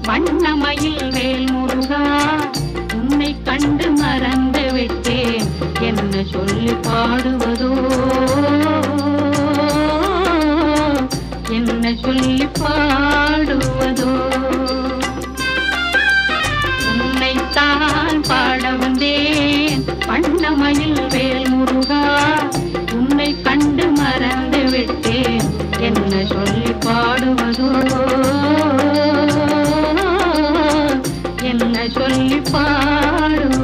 வண்ணமயில் வேல் முருகா உன்னை கண்டு மறந்து விட்டேன் என்ன சொல்லி பாடுவதோ என்ன சொல்லி பாடுவதோ உன்னைத்தான் பாட வந்தேன் வண்ணமயில் வேல் முருகா உன்னை கண்டு மறந்து விட்டேன் என்ன சொல்லி பாடுவதோ என்ன சொல்லி பாடுவதோ